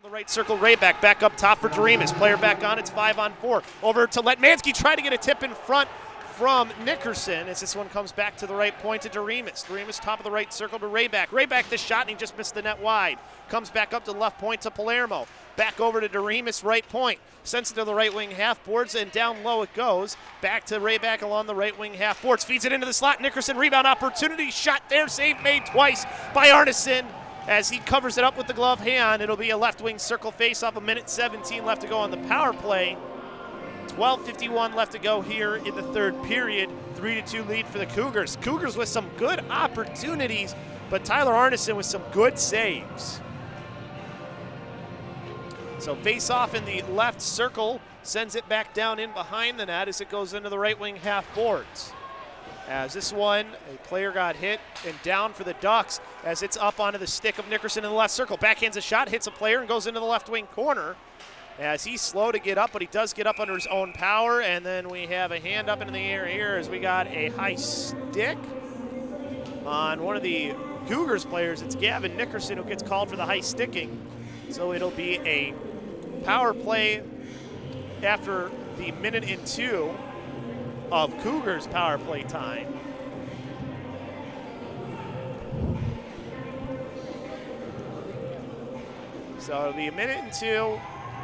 The right circle, Rayback back up top for Doremus. Player back on, it's 5-on-4. Over to Letmansky, trying to get a tip in front from Nickerson as this one comes back to the right point to Doremus. Doremus top of the right circle to Rayback. Rayback the shot and he just missed the net wide. Comes back up to the left point to Palermo. Back over to Doremus, right point. Sends it to the right wing half boards and down low it goes. Back to Rayback along the right wing half boards. Feeds it into the slot. Nickerson rebound opportunity. Shot there, save made twice by Arneson. As he covers it up with the glove hand, it'll be a left wing circle face-off. 1:17 left to go on the power play. 12:51 left to go here in the third period. 3-2 lead for the Cougars. Cougars with some good opportunities, but Tyler Arneson with some good saves. So face-off in the left circle, sends it back down in behind the net as it goes into the right wing half boards. As this one, a player got hit and down for the Ducks as it's up onto the stick of Nickerson in the left circle. Backhands a shot, hits a player, and goes into the left wing corner. As he's slow to get up, but he does get up under his own power. And then we have a hand up into the air here as we got a high stick on one of the Cougars players. It's Gavin Nickerson who gets called for the high sticking. So it'll be a power play after the 1:02 of Cougars power play time. So it'll be 1:02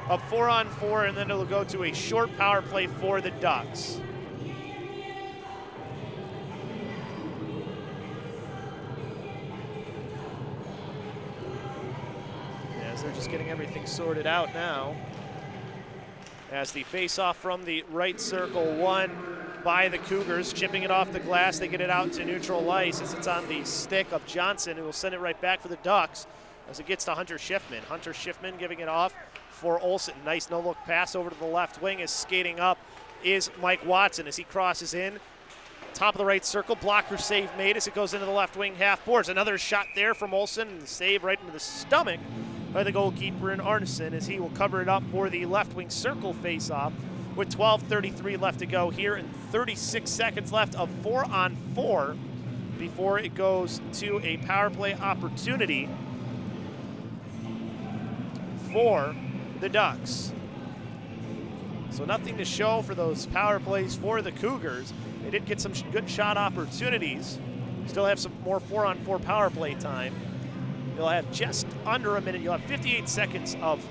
of 4-on-4, and then it'll go to a short power play for the Ducks. As they're just getting everything sorted out now. As the face-off from the right circle won by the Cougars, chipping it off the glass. They get it out to neutral ice as it's on the stick of Johnson, who will send it right back for the Ducks as it gets to Hunter Schiffman. Hunter Schiffman giving it off for Olsen. Nice no-look pass over to the left wing. As skating up is Mike Watson as he crosses in. Top of the right circle, blocker save made as it goes into the left wing half boards. Another shot there from Olsen, and the save right into the stomach by the goalkeeper in Arneson as he will cover it up for the left wing circle face-off with 12:33 left to go here and 36 seconds left of 4-on-4 before it goes to a power play opportunity for the Ducks. So nothing to show for those power plays for the Cougars. They did get some good shot opportunities. Still have some more 4-on-4 power play time. You'll have just under a minute. You'll have 58 seconds of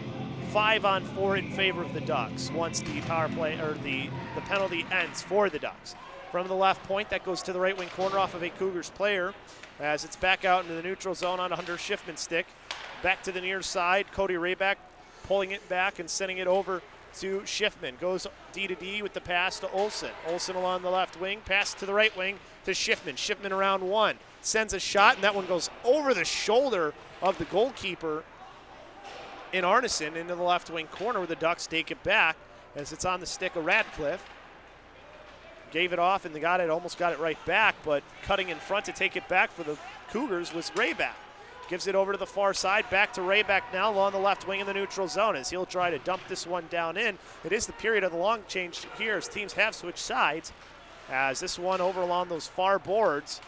5-on-4 in favor of the Ducks once the power play or the penalty ends for the Ducks. From the left point, that goes to the right wing corner off of a Cougars player as it's back out into the neutral zone on Hunter Schiffman's stick. Back to the near side, Cody Rayback pulling it back and sending it over to Schiffman. Goes D-to-D with the pass to Olsen. Olsen along the left wing, pass to the right wing to Schiffman. Schiffman around one, sends a shot, and that one goes over the shoulder of the goalkeeper in Arneson into the left wing corner where the Ducks take it back as it's on the stick of Radcliffe. Gave it off and almost got it right back, but cutting in front to take it back for the Cougars was Rayback. Gives it over to the far side, back to Rayback now along the left wing in the neutral zone as he'll try to dump this one down in. It is the period of the long change here as teams have switched sides. As this one over along those far boards,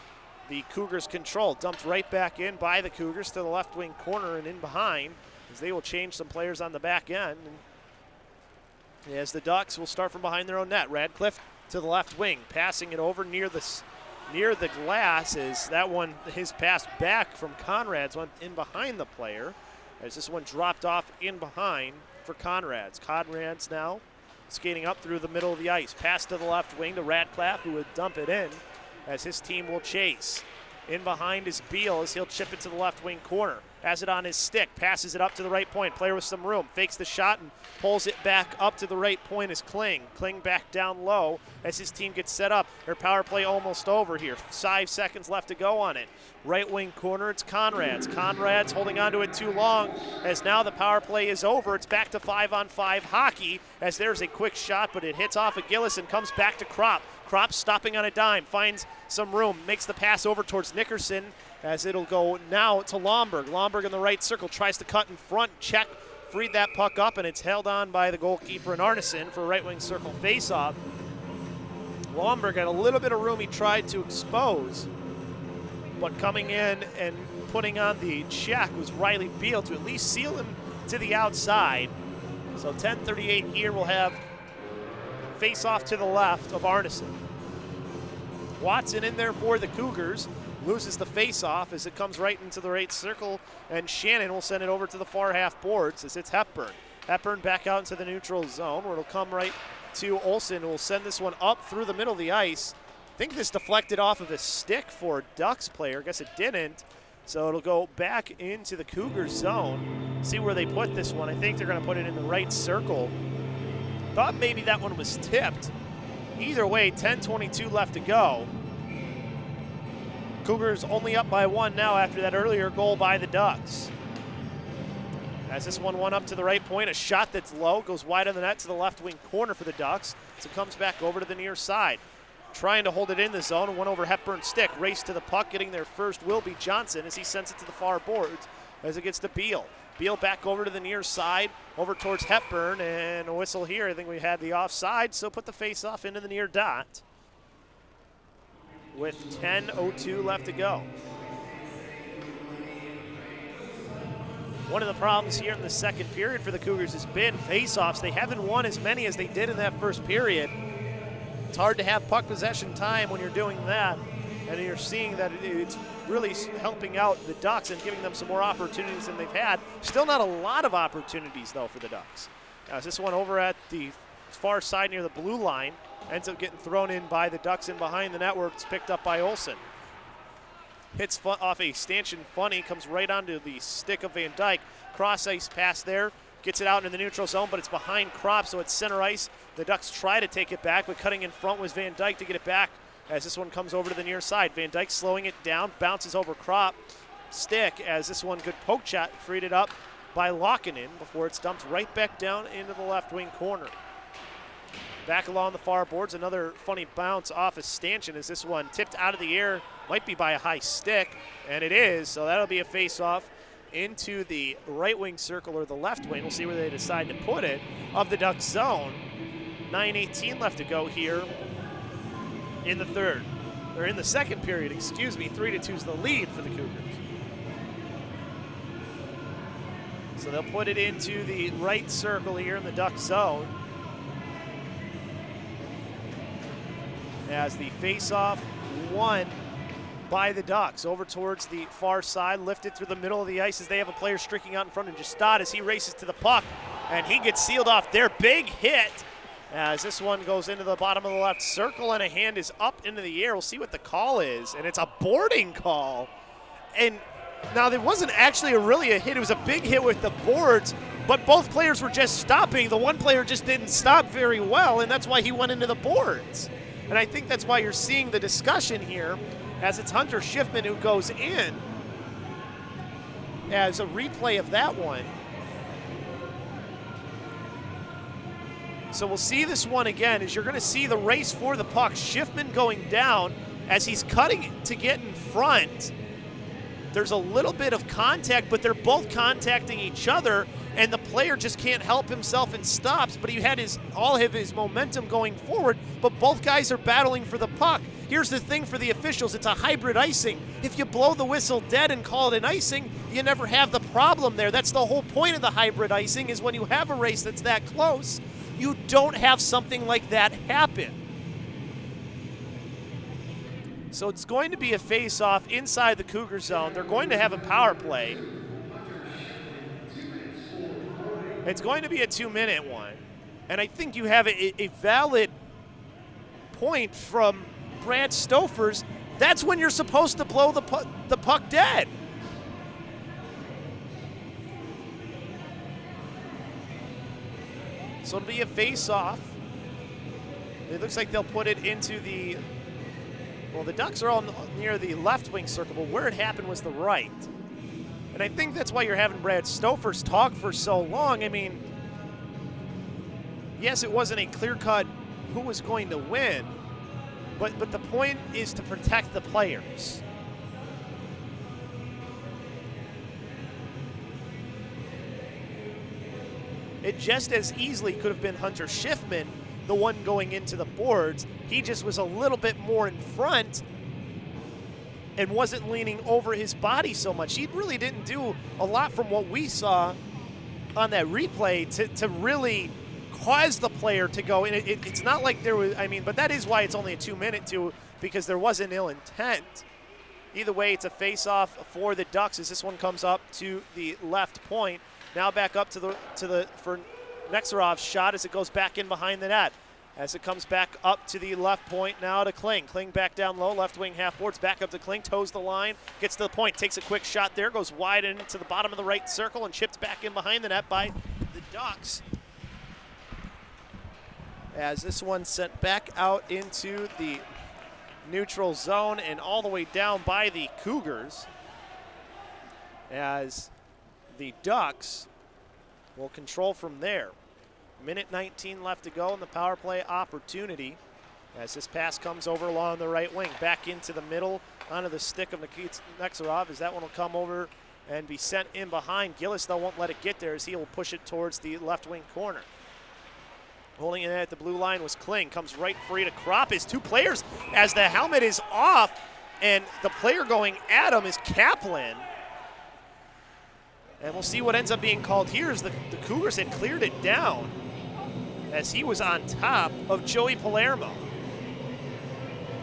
the Cougars control. Dumped right back in by the Cougars to the left wing corner and in behind as they will change some players on the back end. And as the Ducks will start from behind their own net. Radcliffe to the left wing, passing it over near the glass as that one, his pass back from Conrad's went in behind the player as this one dropped off in behind for Conrad's. Conrad's now skating up through the middle of the ice. Pass to the left wing to Radcliffe, who would dump it in as his team will chase. In behind is Beal as he'll chip it to the left wing corner. Has it on his stick, passes it up to the right point. Player with some room, fakes the shot and pulls it back up to the right point is Kling. Kling back down low as his team gets set up. Their power play almost over here. 5 seconds left to go on it. Right wing corner, it's Conrad's. Conrad's holding on to it too long as now the power play is over. It's back to 5-on-5 hockey as there's a quick shot, but it hits off of Gillis and comes back to Kropp. Kropp stopping on a dime, finds some room, makes the pass over towards Nickerson as it'll go now to Lomberg. Lomberg in the right circle, tries to cut in front, check, freed that puck up, and it's held on by the goalkeeper in Arneson for a right wing circle face-off. Lomberg had a little bit of room he tried to expose, but coming in and putting on the check was Riley Beal to at least seal him to the outside. So 10:38 here, we'll have face-off to the left of Arneson. Watson in there for the Cougars, loses the face-off as it comes right into the right circle, and Shannon will send it over to the far half boards as it's Hepburn. Hepburn back out into the neutral zone where it'll come right to Olsen, who will send this one up through the middle of the ice. I think this deflected off of a stick for a Ducks player. I guess it didn't. So it'll go back into the Cougars zone. See where they put this one. I think they're going to put it in the right circle. Thought maybe that one was tipped. Either way, 10:22 left to go. Cougars only up by 1 now after that earlier goal by the Ducks. As this one up to the right point, a shot that's low, goes wide on the net to the left wing corner for the Ducks. So it comes back over to the near side. Trying to hold it in the zone, and one over Hepburn's stick. Race to the puck, getting there first will be Johnson as he sends it to the far boards as it gets to Beal. Beal back over to the near side, over towards Hepburn, and a whistle here. I think we had the offside, so put the face-off into the near dot with 10:02 left to go. One of the problems here in the second period for the Cougars has been face-offs. They haven't won as many as they did in that first period. It's hard to have puck possession time when you're doing that, and you're seeing that it's really helping out the Ducks and giving them some more opportunities than they've had. Still not a lot of opportunities, though, for the Ducks. Now, this one over at the far side near the blue line ends up getting thrown in by the Ducks in behind the net where it's picked up by Olsen. Hits off a stanchion funny, comes right onto the stick of Van Dyke. Cross ice pass there. Gets it out into the neutral zone, but it's behind Kropp, so it's center ice. The Ducks try to take it back, but cutting in front was Van Dyke to get it back as this one comes over to the near side. Van Dyke slowing it down, bounces over Kropp. Stick as this one, good poke shot, freed it up by Lockinen before it's dumped right back down into the left wing corner. Back along the far boards, another funny bounce off a stanchion as this one tipped out of the air, might be by a high stick, and it is, so that'll be a face-off into the right wing circle or the left wing. We'll see where they decide to put it of the Ducks zone. 9:18 left to go here in the third, or in the second period, excuse me. 3-2 is the lead for the Cougars. So they'll put it into the right circle here in the Ducks zone. As the face-off won by the Ducks over towards the far side, lifted through the middle of the ice as they have a player streaking out in front of Justad as he races to the puck, and he gets sealed off there. Big hit as this one goes into the bottom of the left circle, and a hand is up into the air. We'll see what the call is, and it's a boarding call. And now there wasn't actually really a hit. It was a big hit with the boards, but both players were just stopping. The one player just didn't stop very well, and that's why he went into the boards. And I think that's why you're seeing the discussion here, as it's Hunter Schiffman who goes in as a replay of that one. So we'll see this one again, as you're going to see the race for the puck. Schiffman going down as he's cutting to get in front. There's a little bit of contact, but they're both contacting each other, and the player just can't help himself and stops, but he had all of his momentum going forward, but both guys are battling for the puck. Here's the thing for the officials, it's a hybrid icing. If you blow the whistle dead and call it an icing, you never have the problem there. That's the whole point of the hybrid icing, is when you have a race that's that close, you don't have something like that happen. So it's going to be a face-off inside the Cougar zone. They're going to have a power play. It's going to be a 2-minute one. And I think you have a valid point from Brad Stofers. That's when you're supposed to blow the puck dead. So it'll be a face-off. It looks like they'll put it into the, well, the Ducks are all near the left wing circle, but where it happened was the right. And I think that's why you're having Brad Stofers talk for so long. I mean, yes, it wasn't a clear-cut who was going to win, but the point is to protect the players. It just as easily could have been Hunter Schiffman, the one going into the boards. He just was a little bit more in front and wasn't leaning over his body so much. He really didn't do a lot from what we saw on that replay to really cause the player to go. And it's not like there was, I mean, but that is why it's only a 2-minute because there wasn't ill intent. Either way, it's a face-off for the Ducks as this one comes up to the left point. Now back up for Nexerov's shot as it goes back in behind the net. As it comes back up to the left point now to Kling. Kling back down low, left wing half boards, back up to Kling, toes the line, gets to the point, takes a quick shot there, goes wide into the bottom of the right circle and chipped back in behind the net by the Ducks. As this one sent back out into the neutral zone and all the way down by the Cougars. As the Ducks will control from there. Minute 19 left to go in the power play opportunity as this pass comes over along the right wing, back into the middle onto the stick of Nexerov as that one will come over and be sent in behind. Gillis, though, won't let it get there as he will push it towards the left wing corner. Holding it at the blue line was Kling, comes right free to Kropp. His two players as the helmet is off, and the player going at him is Kaplan. And we'll see what ends up being called here as the Cougars had cleared it down as he was on top of Joey Palermo.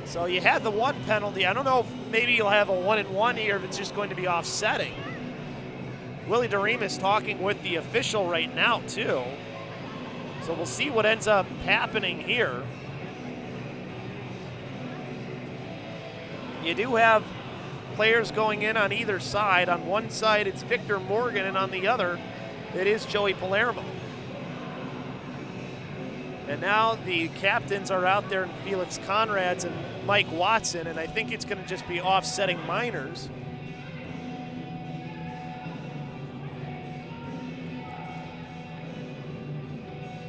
So you had the one penalty. I don't know if maybe you'll have a 1-and-1 here if it's just going to be offsetting. Willie Doremus talking with the official right now too. So we'll see what ends up happening here. You do have players going in on either side. On one side it's Victor Morgan and on the other it is Joey Palermo. And now the captains are out there, Felix Conrads and Mike Watson, and I think it's going to just be offsetting minors.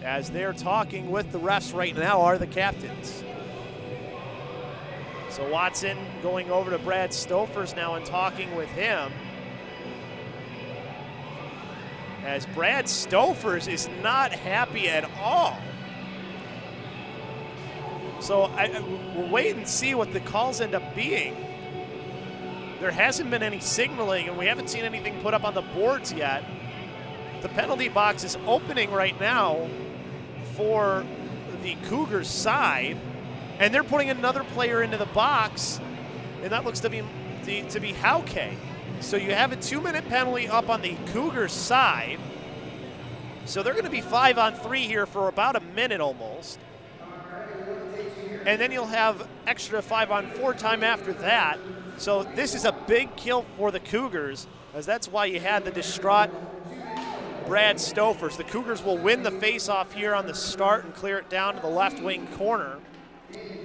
As they're talking with the refs right now are the captains. So Watson going over to Brad Stofers now and talking with him. As Brad Stofers is not happy at all. So we'll wait and see what the calls end up being. There hasn't been any signaling, and we haven't seen anything put up on the boards yet. The penalty box is opening right now for the Cougars side, and they're putting another player into the box, and that looks to be Hauke. So you have a 2-minute penalty up on the Cougars side. So they're going to be 5-on-3 here for about a minute almost. And then you'll have extra 5-on-4 time after that. So this is a big kill for the Cougars, as that's why you had the distraught Brad Stofers. The Cougars will win the face-off here on the start and clear it down to the left wing corner,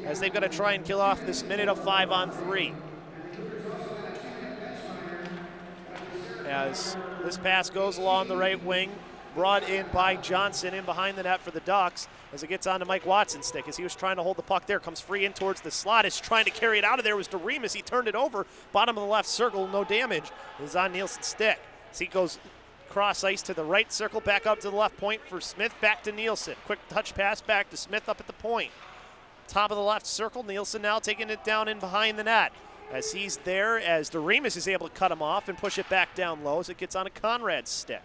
as they've got to try and kill off this minute of 5-on-3. As this pass goes along the right wing, brought in by Johnson in behind the net for the Ducks as it gets onto Mike Watson's stick as he was trying to hold the puck there. Comes free in towards the slot. Is trying to carry it out of there was Doremus. He turned it over. Bottom of the left circle, no damage. It is on Nielsen's stick. As he goes cross ice to the right circle, back up to the left point for Smith, back to Nielsen. Quick touch pass back to Smith up at the point. Top of the left circle, Nielsen now taking it down in behind the net. As he's there, as Doremus is able to cut him off and push it back down low as it gets onto Conrad's stick.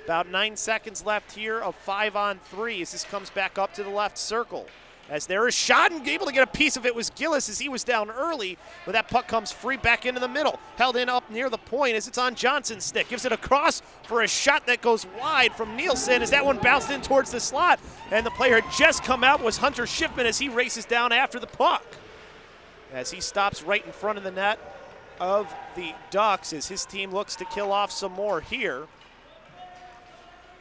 About 9 seconds left here of 5-on-3 as this comes back up to the left circle. As there is shot and able to get a piece of it was Gillis as he was down early, but that puck comes free back into the middle. Held in up near the point as it's on Johnson's stick. Gives it across for a shot that goes wide from Nielsen as that one bounced in towards the slot. And the player had just come out was Hunter Schiffman as he races down after the puck. As he stops right in front of the net of the Ducks as his team looks to kill off some more here.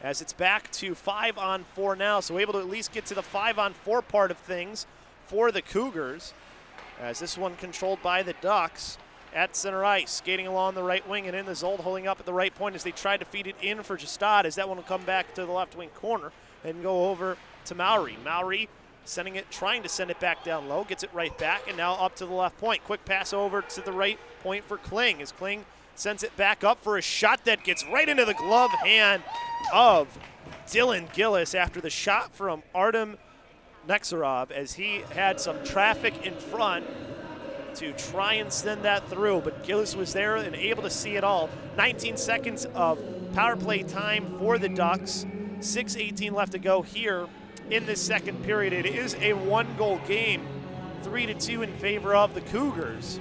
As it's back to 5-on-4 now, so able to at least get to the 5-on-4 part of things for the Cougars. As this one controlled by the Ducks at center ice, skating along the right wing and in the zone, holding up at the right point as they tried to feed it in for Justad, as that one will come back to the left wing corner and go over to Mowry. Mowry sending it, trying to send it back down low, gets it right back, and now up to the left point. Quick pass over to the right point for Kling, as Kling sends it back up for a shot that gets right into the glove hand of Dylan Gillis after the shot from Artem Nexerov, as he had some traffic in front to try and send that through, but Gillis was there and able to see it all. 19 seconds of Power play time for the Ducks. 6:18 left to go here in this second period. It is a one-goal game, 3-2 in favor of the Cougars.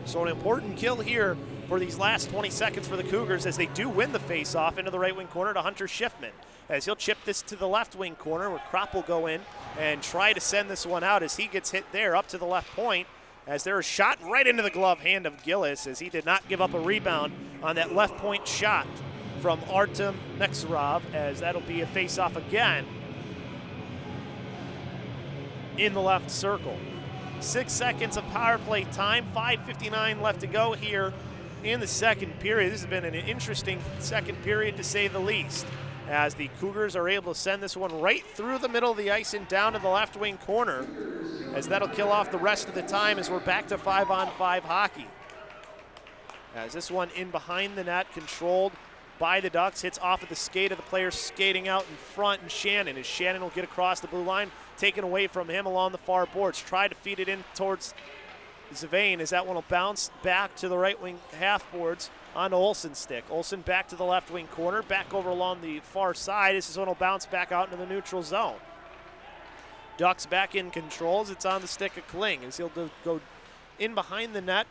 So an important kill here for these last 20 seconds for the Cougars as they do win the face-off into the right wing corner to Hunter Schiffman. As he'll chip this to the left wing corner where Kropp will go in and try to send this one out as he gets hit there up to the left point, as there is shot right into the glove hand of Gillis as he did not give up a rebound on that left point shot from Artem Neksarov, as that'll be a face-off again in the left circle. 6 seconds of power play time, 5:59 left to go here in the second period. This has been an interesting second period to say the least, as the Cougars are able to send this one right through the middle of the ice and down to the left wing corner, as that'll kill off the rest of the time as we're back to 5-on-5 hockey. As this one in behind the net, controlled by the Ducks, hits off at the skate of the player skating out in front, and Shannon, as Shannon will get across the blue line, taken away from him along the far boards. Try to feed it in towards Zavain as that one will bounce back to the right wing half boards on Olsen's stick. Olsen back to the left wing corner, back over along the far side. This one will bounce back out into the neutral zone. Ducks back in controls. It's on the stick of Kling as he'll go in behind the net,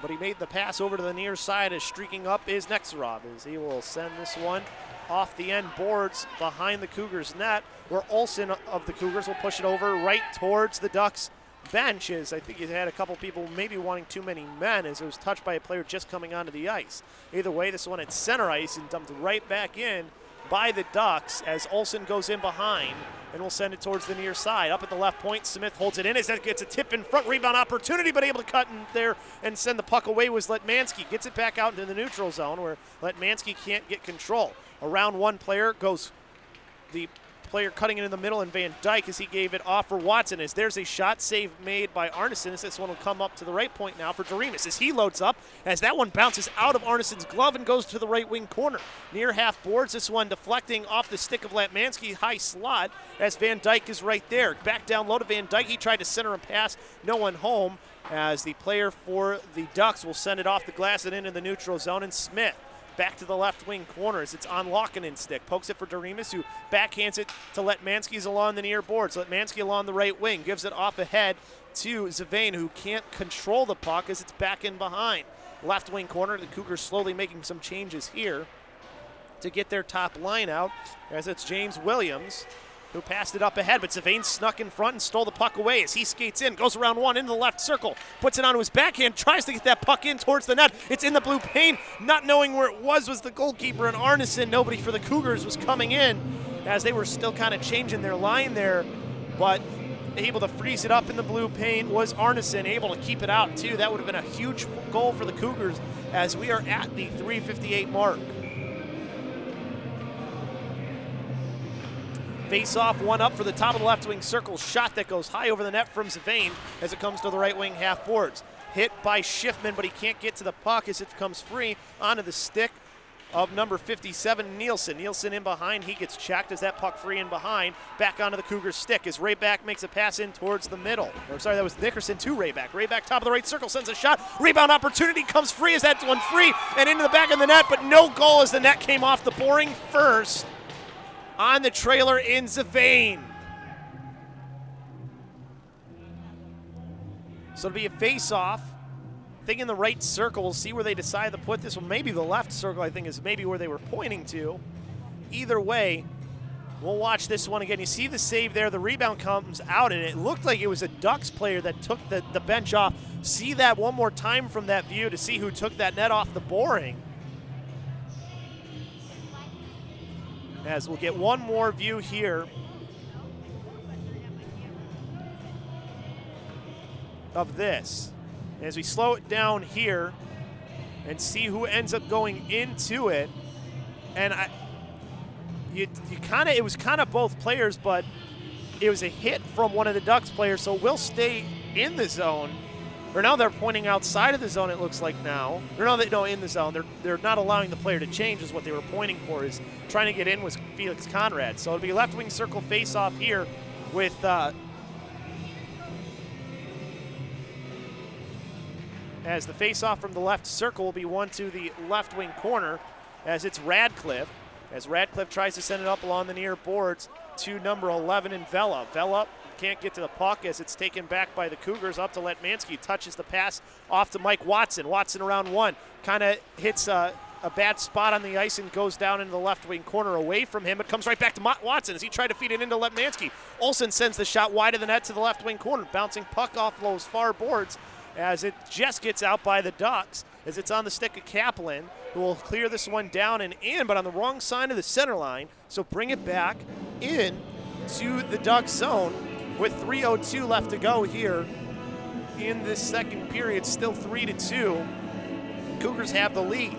but he made the pass over to the near side as streaking up is Neksarov as he will send this one off the end boards behind the Cougars net, where Olsen of the Cougars will push it over right towards the Ducks bench, as I think he had a couple people maybe wanting too many men as it was touched by a player just coming onto the ice. Either way, this one at center ice and dumped right back in by the Ducks as Olsen goes in behind and will send it towards the near side. Up at the left point, Smith holds it in as that gets a tip in front, rebound opportunity, but able to cut in there and send the puck away was Letmansky. Gets it back out into the neutral zone where Letmansky can't get control. Around one player goes the player cutting it in the middle, and Van Dyke as he gave it off for Watson as there's a shot save made by Arneson as this one will come up to the right point now for Doremus as he loads up as that one bounces out of Arneson's glove and goes to the right wing corner. Near half boards, this one deflecting off the stick of Latmansky, high slot as Van Dyke is right there. Back down low to Van Dyke, he tried to center and pass, no one home as the player for the Ducks will send it off the glass and into the neutral zone, and Smith back to the left wing corner as it's on Lokkonen's stick. Pokes it for Doremus, who backhands it to Letmansky's along the near boards. Letmansky along the right wing, gives it off ahead to Zavain, who can't control the puck as it's back in behind. Left wing corner, the Cougars slowly making some changes here to get their top line out, as it's James Williams who passed it up ahead, but Zavain snuck in front and stole the puck away as he skates in, goes around one into the left circle, puts it onto his backhand, tries to get that puck in towards the net. It's in the blue paint, not knowing where it was the goalkeeper, and Arneson, nobody for the Cougars was coming in as they were still kind of changing their line there, but able to freeze it up in the blue paint was Arneson, able to keep it out too. That would have been a huge goal for the Cougars as we are at the 3:58 mark. Face-off, one up for the top of the left wing circle. Shot that goes high over the net from Zavain as it comes to the right wing half boards. Hit by Schiffman, but he can't get to the puck as it comes free onto the stick of number 57, Nielsen. Nielsen in behind, he gets checked as that puck free in behind. Back onto the Cougars stick as Rayback makes a pass in towards the middle. Or sorry, that was Nickerson to Rayback. Rayback top of the right circle, sends a shot. Rebound opportunity, comes free as that one free and into the back of the net, but no goal as the net came off the boring first on the trailer in Zavain. So it'll be a face-off. I think in the right circle. We'll see where they decide to put this one. Maybe the left circle, I think, is maybe where they were pointing to. Either way, we'll watch this one again. You see the save there. The rebound comes out, and it looked like it was a Ducks player that took the bench off. See that one more time from that view to see who took that net off the boring. As we'll get one more view here of this. As we slow it down here and see who ends up going into it. And it was kind of both players, but it was a hit from one of the Ducks players, so we'll stay in the zone. Or now they're pointing outside of the zone, it looks like now. Or no, in the zone. They're not allowing the player to change is what they were pointing for, is trying to get in with Felix Conrad. So it'll be left wing circle face-off here with as the face-off from the left circle will be one to the left wing corner as it's Radcliffe. As Radcliffe tries to send it up along the near boards to number 11 in Vela. Vela can't get to the puck as it's taken back by the Cougars up to Letmansky. Touches the pass off to Mike Watson. Watson around one. Kind of hits a bad spot on the ice and goes down into the left wing corner away from him. It comes right back to Watson as he tried to feed it into Letmansky. Olsen sends the shot wide of the net to the left wing corner. Bouncing puck off those far boards as it just gets out by the Ducks as it's on the stick of Kaplan, who will clear this one down and in, but on the wrong side of the center line. So bring it back in to the Ducks zone with 3:02 left to go here in this second period. Still 3-2. Cougars have the lead.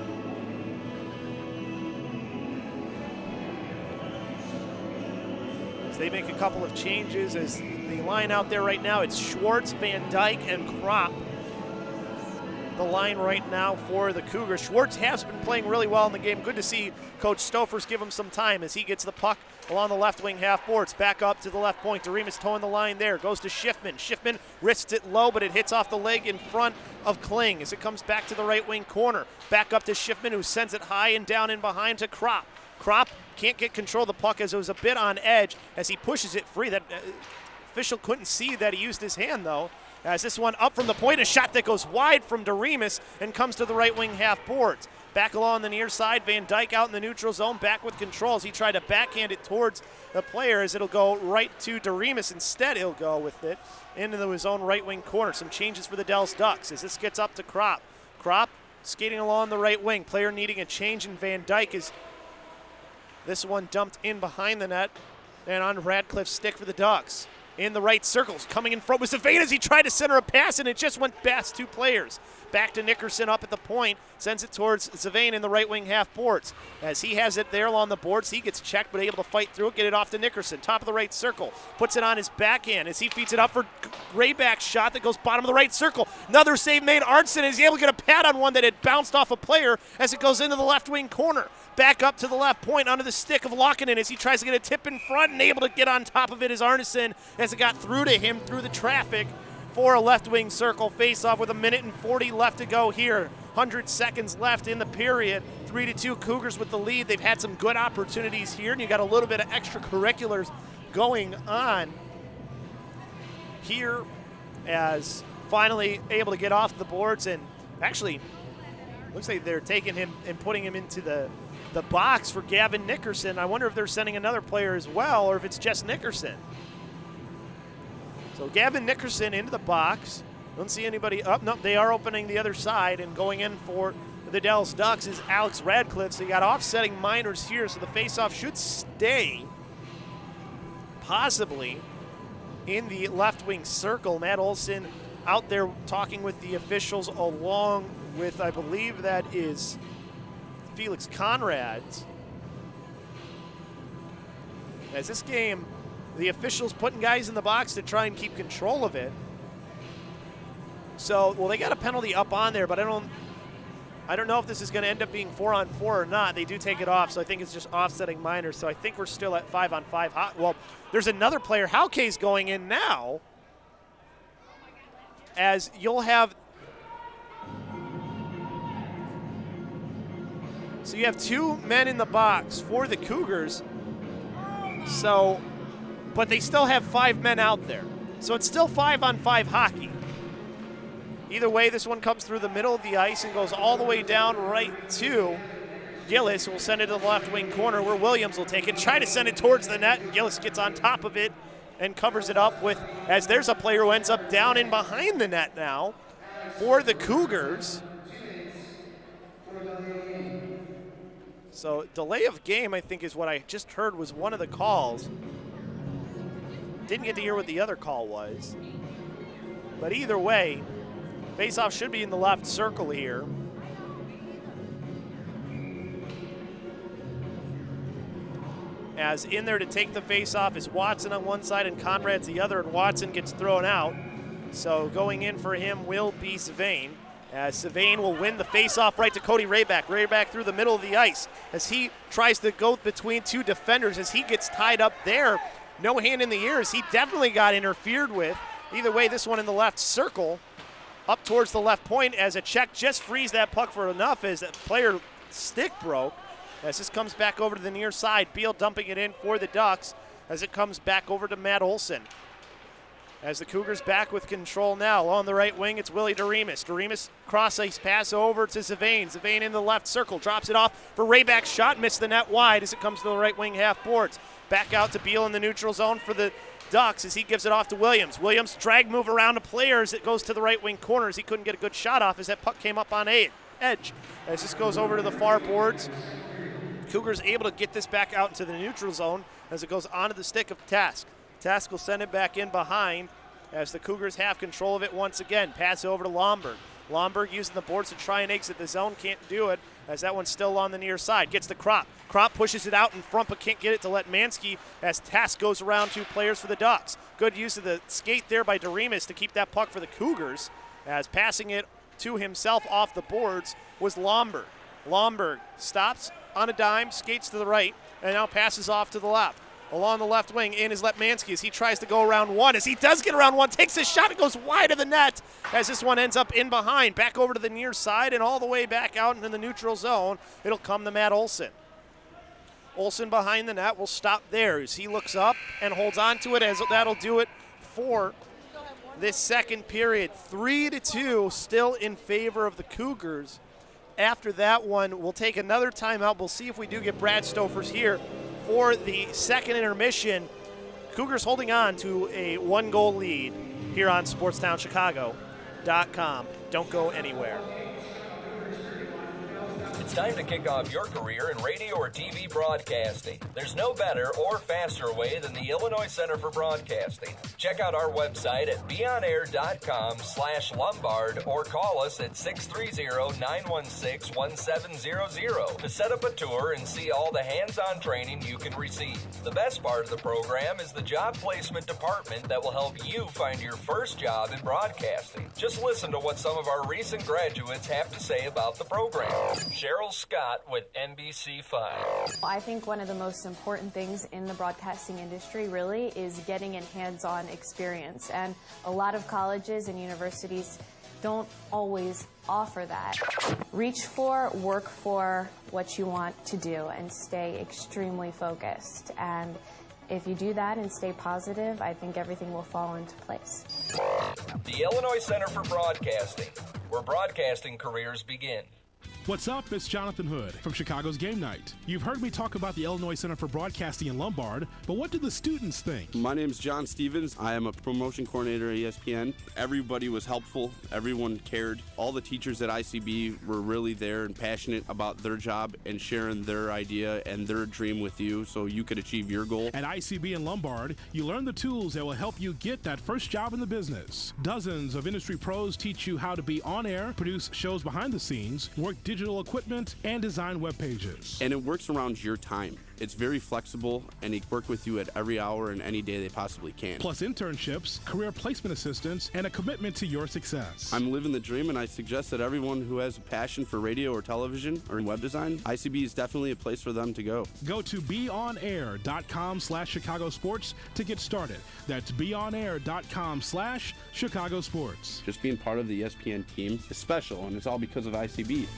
As they make a couple of changes, as the line out there right now, it's Schwartz, Van Dyke, and Kropp. The line right now for the Cougars. Schwartz has been playing really well in the game. Good to see Coach Stofers give him some time as he gets the puck along the left wing half boards. Back up to the left point. Doremus towing the line there. Goes to Schiffman. Schiffman risks it low, but it hits off the leg in front of Kling as it comes back to the right wing corner. Back up to Schiffman, who sends it high and down in behind to Kropp. Kropp can't get control of the puck as it was a bit on edge as he pushes it free. That official couldn't see that he used his hand, though. As this one up from the point, a shot that goes wide from Doremus and comes to the right wing half boards. Back along the near side, Van Dyke out in the neutral zone, back with controls. He tried to backhand it towards the player as it'll go right to Doremus. Instead, he'll go with it into his own right wing corner. Some changes for the Dells Ducks as this gets up to Kropp. Kropp skating along the right wing. Player needing a change in Van Dyke as this one dumped in behind the net and on Radcliffe's stick for the Ducks. In the right circles, coming in front with Savane as he tried to center a pass, and it just went past two players. Back to Nickerson up at the point, sends it towards Savane in the right wing half boards. As he has it there along the boards, he gets checked, but able to fight through it, get it off to Nickerson. Top of the right circle, puts it on his backhand as he feeds it up for Rayback's shot that goes bottom of the right circle. Another save made. Arnson is able to get a pad on one that had bounced off a player as it goes into the left wing corner. Back up to the left point under the stick of Lockinen as he tries to get a tip in front, and able to get on top of it is Arneson as it got through to him through the traffic for a left wing circle face-off with 1:40 left to go here. 100 seconds left in the period. 3-2 Cougars with the lead. They've had some good opportunities here, and you got a little bit of extracurriculars going on here as finally able to get off the boards, and actually looks like they're taking him and putting him into the box for Gavin Nickerson. I wonder if they're sending another player as well, or if it's just Nickerson. So Gavin Nickerson into the box. Don't see anybody up. Nope, they are opening the other side, and going in for the Dells Ducks is Alex Radcliffe. So you got offsetting minors here, so the faceoff should stay possibly in the left wing circle. Matt Olson out there talking with the officials along with, I believe that is Felix Conrad. As this game, the officials putting guys in the box to try and keep control of it. So, well, they got a penalty up on there, but I don't know if this is going to end up being 4-on-4 or not. They do take it off, so I think it's just offsetting minors. So I think we're still at 5-on-5. Well, there's another player. Hauke's going in now, as you'll have. So you have two men in the box for the Cougars. So, but they still have 5 men out there. So it's still 5-on-5 hockey. Either way, this one comes through the middle of the ice and goes all the way down right to Gillis, who will send it to the left wing corner where Williams will take it, try to send it towards the net, and Gillis gets on top of it and covers it up with, as there's a player who ends up down in behind the net now for the Cougars. So delay of game, I think, is what I just heard was one of the calls. Didn't get to hear what the other call was. But either way, faceoff should be in the left circle here. As in there to take the faceoff is Watson on one side and Conrad's the other, and Watson gets thrown out. So going in for him will be Savane. As Savane will win the faceoff right to Cody Rayback. Rayback through the middle of the ice as he tries to go between two defenders as he gets tied up there. No hand in the ears. He definitely got interfered with. Either way, this one in the left circle up towards the left point as a check just frees that puck for enough as that player stick broke. As this comes back over to the near side, Beal dumping it in for the Ducks as it comes back over to Matt Olson. As the Cougars back with control now. On the right wing, it's Willie Doremus. Doremus cross-ice pass over to Zavane. Zavane in the left circle, drops it off for Rayback's shot. Missed the net wide as it comes to the right wing half boards. Back out to Beal in the neutral zone for the Ducks as he gives it off to Williams. Williams drag move around to players. It goes to the right wing corners. He couldn't get a good shot off as that puck came up on edge. As this goes over to the far boards, Cougars able to get this back out into the neutral zone as it goes onto the stick of Task. Task will send it back in behind as the Cougars have control of it once again. Pass over to Lomberg. Lomberg using the boards to try and exit the zone. Can't do it as that one's still on the near side. Gets the Crop. Crop pushes it out in front but can't get it to Letmansky as Task goes around 2 players for the Ducks. Good use of the skate there by Doremus to keep that puck for the Cougars as passing it to himself off the boards was Lomberg. Lomberg stops on a dime, skates to the right, and now passes off to the left. Along the left wing in is Letmansky as he tries to go around one. As he does get around one, takes a shot, it goes wide of the net as this one ends up in behind. Back over to the near side and all the way back out into the neutral zone. It'll come to Matt Olson. Olson behind the net will stop there as he looks up and holds on to it as that'll do it for this second period. 3-2 still in favor of the Cougars. After that one, we'll take another timeout. We'll see if we do get Brad Stofers here for the second intermission. Cougars holding on to a 1-goal lead here on SportsTownChicago.com. Don't go anywhere. It's time to kick off your career in radio or TV broadcasting. There's no better or faster way than the Illinois Center for Broadcasting. Check out our website at beonair.com/Lombard or call us at 630-916-1700 to set up a tour and see all the hands-on training you can receive. The best part of the program is the job placement department that will help you find your first job in broadcasting. Just listen to what some of our recent graduates have to say about the program. Cheryl Scott with NBC5. I think one of the most important things in the broadcasting industry really is getting a hands-on experience, and a lot of colleges and universities don't always offer that. Reach for, work for what you want to do, and stay extremely focused. And if you do that and stay positive, I think everything will fall into place. The Illinois Center for Broadcasting, where broadcasting careers begin. What's up? It's Jonathan Hood from Chicago's Game Night. You've heard me talk about the Illinois Center for Broadcasting in Lombard, but what do the students think? My name's John Stevens. I am a promotion coordinator at ESPN. Everybody was helpful. Everyone cared. All the teachers at ICB were really there and passionate about their job and sharing their idea and their dream with you so you could achieve your goal. At ICB in Lombard, you learn the tools that will help you get that first job in the business. Dozens of industry pros teach you how to be on air, produce shows behind the scenes, work digital equipment, and design web pages. And it works around your time. It's very flexible, and they work with you at every hour and any day they possibly can. Plus internships, career placement assistance, and a commitment to your success. I'm living the dream, and I suggest that everyone who has a passion for radio or television or web design, ICB is definitely a place for them to go. Go to beonair.com/Chicago Sports to get started. That's beonair.com/Chicago Sports. Just being part of the ESPN team is special, and it's all because of ICB.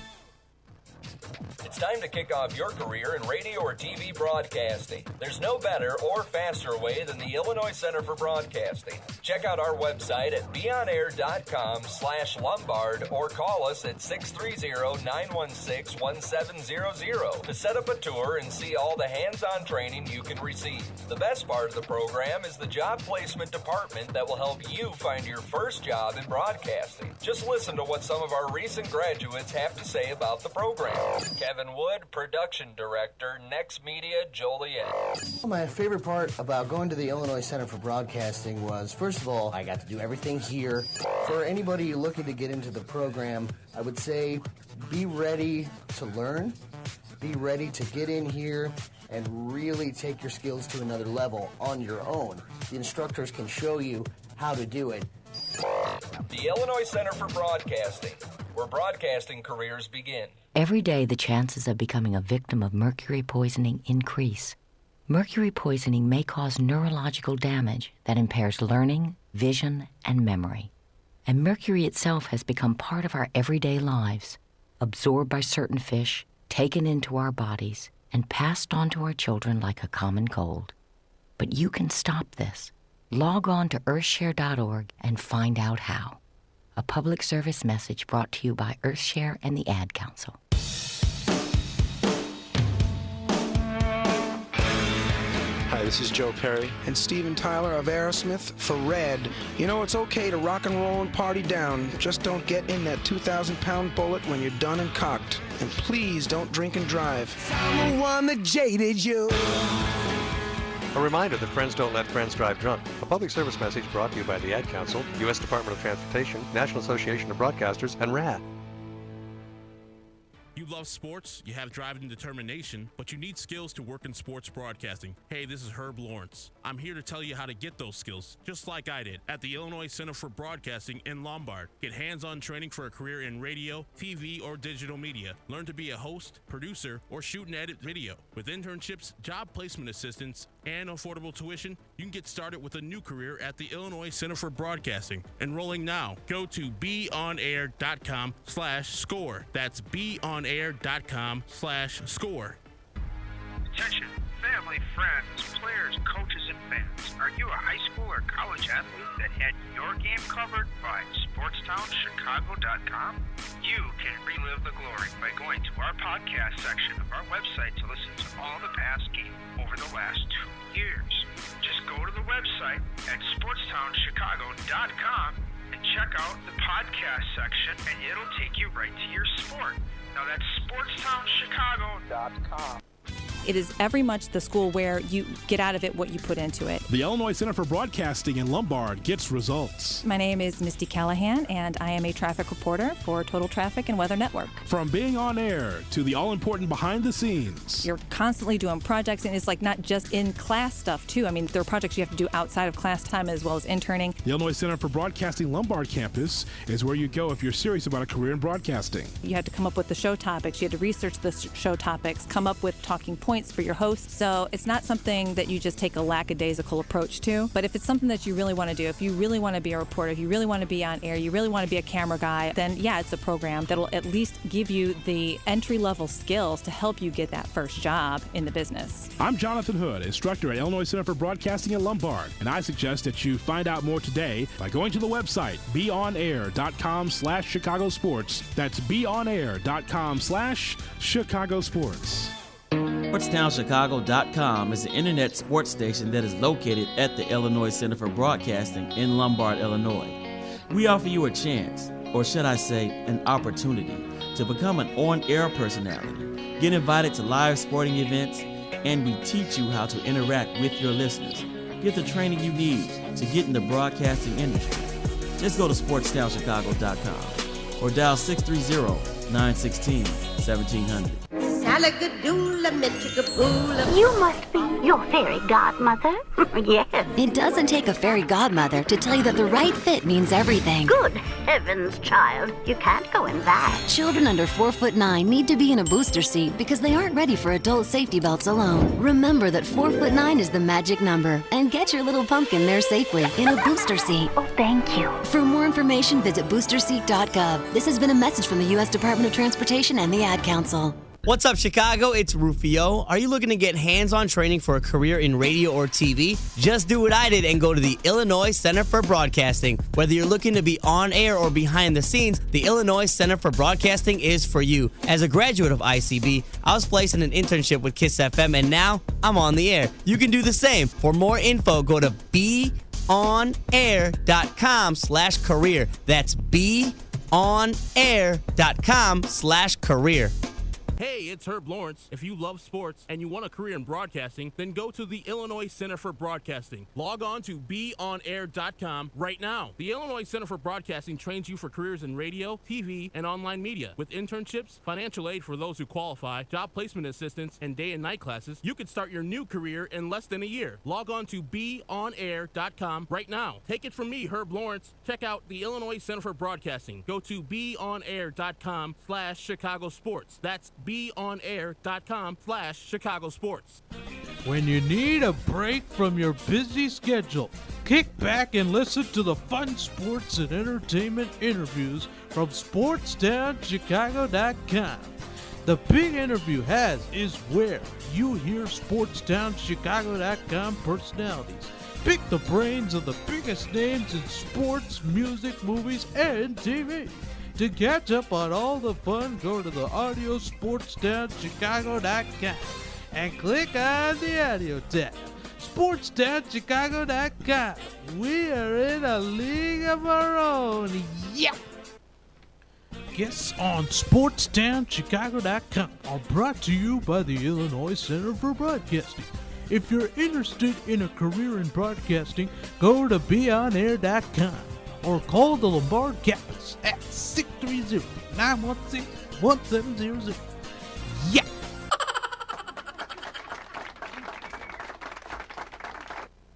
It's time to kick off your career in radio or TV broadcasting. There's no better or faster way than the Illinois Center for Broadcasting. Check out our website at beonair.com/Lombard or call us at 630-916-1700 to set up a tour and see all the hands-on training you can receive. The best part of the program is the job placement department that will help you find your first job in broadcasting. Just listen to what some of our recent graduates have to say about the program. Kevin Wood, Production Director, Next Media, Joliet. My favorite part about going to the Illinois Center for Broadcasting was, first of all, I got to do everything here. For anybody looking to get into the program, I would say be ready to learn, be ready to get in here and really take your skills to another level on your own. The instructors can show you how to do it. The Illinois Center for Broadcasting, where broadcasting careers begin. Every day, the chances of becoming a victim of mercury poisoning increase. Mercury poisoning may cause neurological damage that impairs learning, vision, and memory. And mercury itself has become part of our everyday lives, absorbed by certain fish, taken into our bodies, and passed on to our children like a common cold. But you can stop this. Log on to earthshare.org and find out how. A public service message brought to you by Earthshare and the Ad Council. Hi, this is Joe Perry and Steven Tyler of Aerosmith for Red. You know, it's okay to rock and roll and party down. Just don't get in that 2,000-pound bullet when you're done and cocked. And please don't drink and drive. I'm the one that jaded you. A reminder that friends don't let friends drive drunk. A public service message brought to you by the Ad Council, U.S. Department of Transportation, National Association of Broadcasters, and RAD. You love sports, you have drive and determination, but you need skills to work in sports broadcasting. Hey, this is Herb Lawrence. I'm here to tell you how to get those skills, just like I did at the Illinois Center for Broadcasting in Lombard. Get hands-on training for a career in radio, TV, or digital media. Learn to be a host, producer, or shoot and edit video. With internships, job placement assistance, and affordable tuition, you can get started with a new career at the Illinois Center for Broadcasting. Enrolling now. Go to beonair.com/score. That's beonair.com/score. Attention, family, friends, players, coaches, and fans. Are you a high school or college athlete that had your game covered by SportsTownChicago.com? You can relive the glory by going to our podcast section of our website to listen to all the past games over the last 2 years. Just go to the website at SportsTownChicago.com and check out the podcast section, and it'll take you right to your sport. Now that's SportsTownChicago.com. It is very much the school where you get out of it what you put into it. The Illinois Center for Broadcasting in Lombard gets results. My name is Misty Callahan, and I am a traffic reporter for Total Traffic and Weather Network. From being on air to the all-important behind the scenes. You're constantly doing projects, and it's like not just in class stuff, too. I mean, there are projects you have to do outside of class time as well as interning. The Illinois Center for Broadcasting Lombard campus is where you go if you're serious about a career in broadcasting. You had to come up with the show topics. You had to research the show topics, come up with talking points for your host. So it's not something that you just take a lackadaisical approach to. But if it's something that you really want to do, if you really want to be a reporter, if you really want to be on air, you really want to be a camera guy, then yeah, it's a program that'll at least give you the entry-level skills to help you get that first job in the business. I'm Jonathan Hood, instructor at Illinois Center for Broadcasting in Lombard, and I suggest that you find out more today by going to the website beonair.com/Chicago Sports. That's beonair.com/Chicago Sports. SportsTownChicago.com is the internet sports station that is located at the Illinois Center for Broadcasting in Lombard, Illinois. We offer you a chance, or should I say, an opportunity, to become an on-air personality, get invited to live sporting events, and we teach you how to interact with your listeners. Get the training you need to get in the broadcasting industry. Just go to SportsTownChicago.com or dial 630-916-1700. You must be your fairy godmother. Yes. It doesn't take a fairy godmother to tell you that the right fit means everything. Good heavens, child. You can't go in that. Children under 4'9" need to be in a booster seat because they aren't ready for adult safety belts alone. Remember that 4'9" is the magic number, and get your little pumpkin there safely in a booster seat. Oh, thank you. For more information, visit boosterseat.gov. This has been a message from the U.S. Department of Transportation and the Ad Council. What's up, Chicago? It's Rufio. Are you looking to get hands-on training for a career in radio or TV? Just do what I did and go to the Illinois Center for Broadcasting. Whether you're looking to be on air or behind the scenes, the Illinois Center for Broadcasting is for you. As a graduate of ICB, I was placed in an internship with KISS FM, and now I'm on the air. You can do the same. For more info, go to beonair.com/career. That's beonair.com/career. Hey, it's Herb Lawrence. If you love sports and you want a career in broadcasting, then go to the Illinois Center for Broadcasting. Log on to beonair.com right now. The Illinois Center for Broadcasting trains you for careers in radio, TV, and online media. With internships, financial aid for those who qualify, job placement assistance, and day and night classes, you could start your new career in less than a year. Log on to beonair.com right now. Take it from me, Herb Lawrence. Check out the Illinois Center for Broadcasting. Go to beonair.com/Chicago Sports. That's beonair.com/Chicago Sports. When you need a break from your busy schedule, kick back and listen to the fun sports and entertainment interviews from SportsTownChicago.com. The Big Interview is where you hear SportsTownChicago.com personalities pick the brains of the biggest names in sports, music, movies, and TV. To catch up on all the fun, go to the audio SportsTownChicago.com and click on the audio tab. SportsTownChicago.com. We are in a league of our own. Yep. Guests on SportsTownChicago.com are brought to you by the Illinois Center for Broadcasting. If you're interested in a career in broadcasting, go to BeOnAir.com or call the Lombard campus at 630-916-1700. Yeah!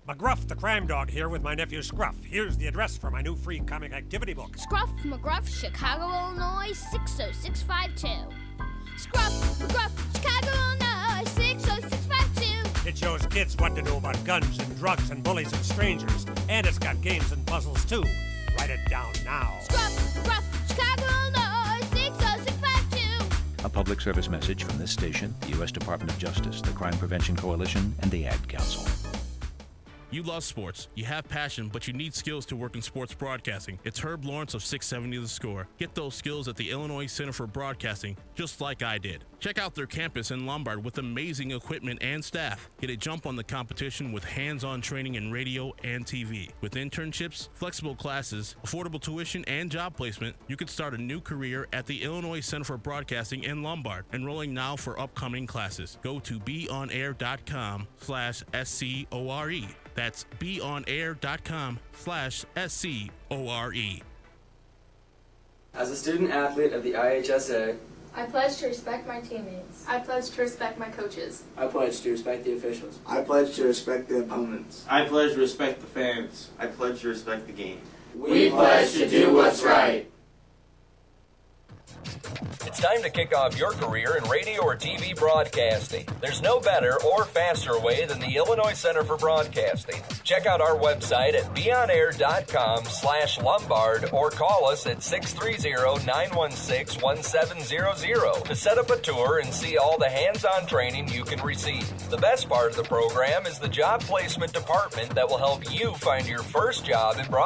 McGruff the Crime Dog here with my nephew Scruff. Here's the address for my new free comic activity book. Scruff McGruff, Chicago, Illinois, 60652. Scruff McGruff, Chicago, Illinois, 60652. It shows kids what to do about guns and drugs and bullies and strangers. And it's got games and puzzles too. Write it down now. Scruff McGruff, Chicago, Illinois, 60652. A public service message from this station, the U.S. Department of Justice, the Crime Prevention Coalition, and the Ad Council. You love sports, you have passion, but you need skills to work in sports broadcasting. It's Herb Lawrence of 670 The Score. Get those skills at the Illinois Center for Broadcasting, just like I did. Check out their campus in Lombard with amazing equipment and staff. Get a jump on the competition with hands-on training in radio and TV. With internships, flexible classes, affordable tuition, and job placement, you could start a new career at the Illinois Center for Broadcasting in Lombard. Enrolling now for upcoming classes. Go to beonair.com/SCORE. That's beonair.com/SCORE. As a student athlete of the IHSA, I pledge to respect my teammates. I pledge to respect my coaches. I pledge to respect the officials. I pledge to respect the opponents. I pledge to respect the fans. I pledge to respect the game. We pledge to do what's right. It's time to kick off your career in radio or TV broadcasting. There's no better or faster way than the Illinois Center for Broadcasting. Check out our website at beonair.com/Lombard or call us at 630-916-1700 to set up a tour and see all the hands-on training you can receive. The best part of the program is the job placement department that will help you find your first job in broadcasting.